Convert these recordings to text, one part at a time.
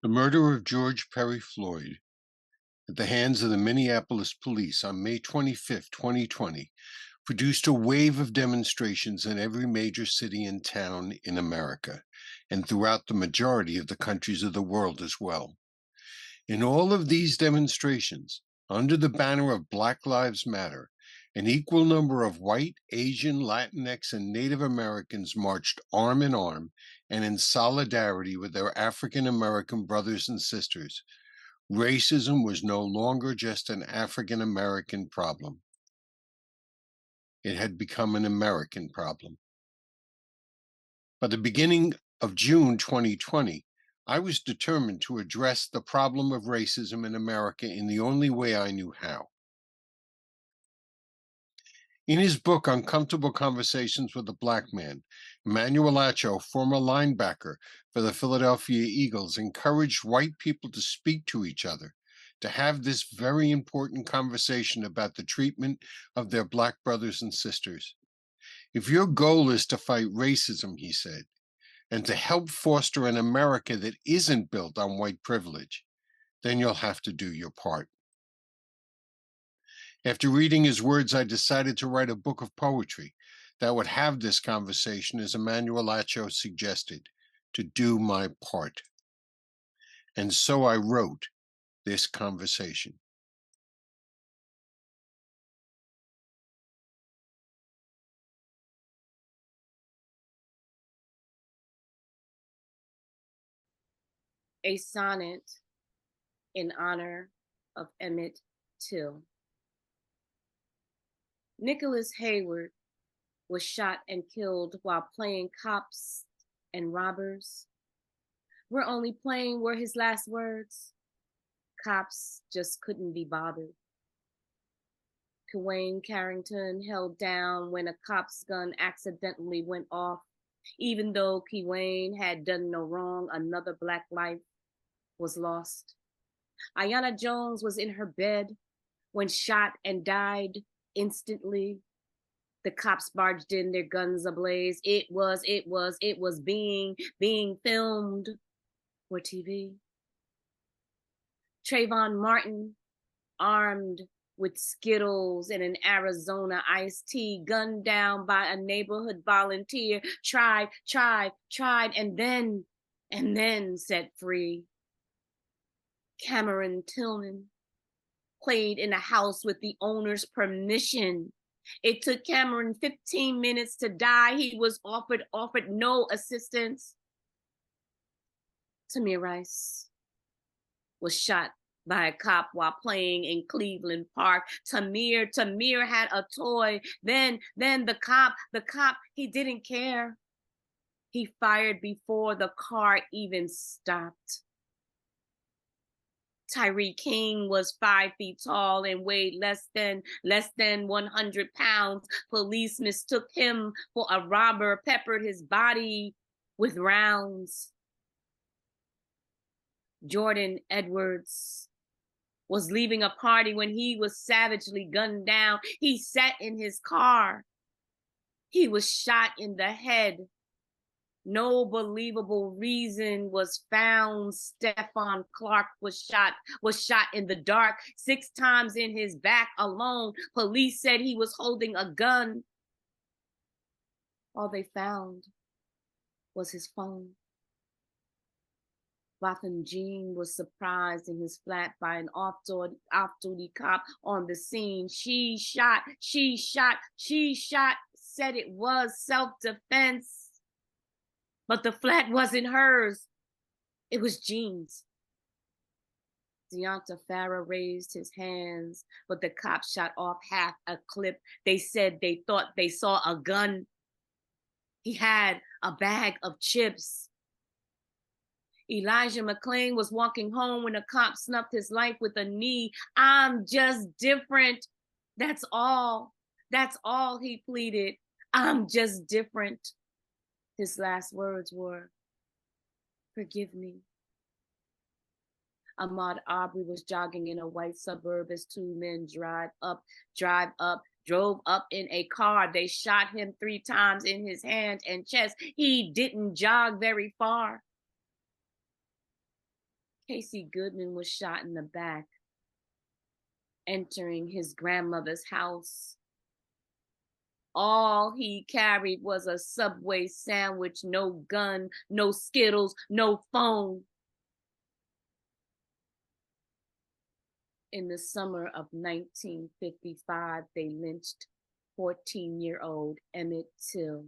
The murder of George Perry Floyd at the hands of the Minneapolis police on May 25, 2020, produced a wave of demonstrations in every major city and town in America, and throughout the majority of the countries of the world as well. In all of these demonstrations, under the banner of Black Lives Matter, an equal number of white, Asian, Latinx, and Native Americans marched arm in arm and in solidarity with their African American brothers and sisters. Racism was no longer just an African American problem. It had become an American problem. By the beginning of June 2020, I was determined to address the problem of racism in America in the only way I knew how. In his book, Uncomfortable Conversations with a Black Man, Emmanuel Acho, former linebacker for the Philadelphia Eagles, encouraged white people to speak to each other, to have this very important conversation about the treatment of their Black brothers and sisters. If your goal is to fight racism, he said, and to help foster an America that isn't built on white privilege, then you'll have to do your part. After reading his words, I decided to write a book of poetry that would have this conversation, as Emmanuel Acho suggested, to do my part. And so I wrote this conversation. A sonnet in honor of Emmett Till. Nicholas Hayward was shot and killed while playing cops and robbers. We're only playing were his last words. Cops just couldn't be bothered. Kawayne Carrington held down when a cop's gun accidentally went off. Even though Kawayne had done no wrong, another Black life was lost. Ayanna Jones was in her bed when shot and died instantly. The cops barged in, their guns ablaze. It was being filmed for TV. Trayvon Martin, armed with Skittles and an Arizona iced tea, gunned down by a neighborhood volunteer, tried, and then set free. Cameron Tillman played in a house with the owner's permission. It took Cameron 15 minutes to die. He was offered no assistance. Tamir Rice was shot by a cop while playing in Cleveland Park. Tamir had a toy. Then the cop, he didn't care. He fired before the car even stopped. Tyree King was 5 feet tall and weighed less than 100 pounds. Police mistook him for a robber, peppered his body with rounds. Jordan Edwards was leaving a party when he was savagely gunned down. He sat in his car. He was shot in the head. No believable reason was found. Stephon Clark was shot in the dark 6 times in his back alone. Police said he was holding a gun. All they found was his phone. Botham Jean was surprised in his flat by an off-duty cop on the scene. She shot, said it was self-defense. But the flat wasn't hers. It was Jean's. Deonta Farah raised his hands, but the cop shot off half a clip. They said they thought they saw a gun. He had a bag of chips. Elijah McClain was walking home when a cop snuffed his life with a knee. I'm just different. That's all. That's all, he pleaded. I'm just different. His last words were, "Forgive me." Ahmaud Arbery was jogging in a white suburb as 2 men drove up in a car. They shot him 3 times in his hand and chest. He didn't jog very far. Casey Goodman was shot in the back, entering his grandmother's house. All he carried was a Subway sandwich, no gun, no Skittles, no phone. In the summer of 1955, they lynched 14-year-old Emmett Till.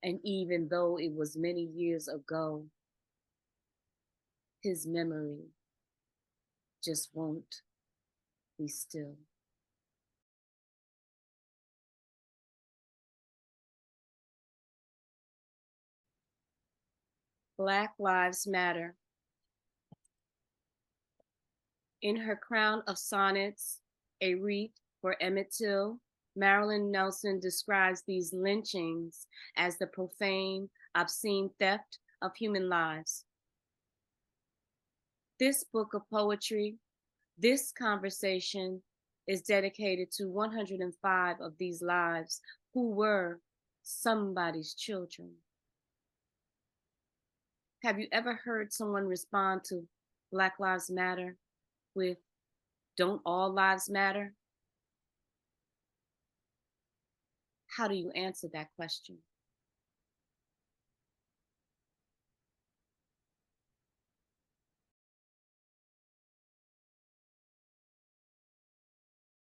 And even though it was many years ago, his memory just won't be still. Black Lives Matter. In her crown of sonnets, A Wreath for Emmett Till, Marilyn Nelson describes these lynchings as the profane, obscene theft of human lives. This book of poetry, this conversation, is dedicated to 105 of these lives who were somebody's children. Have you ever heard someone respond to Black Lives Matter with, "Don't all lives matter?" How do you answer that question?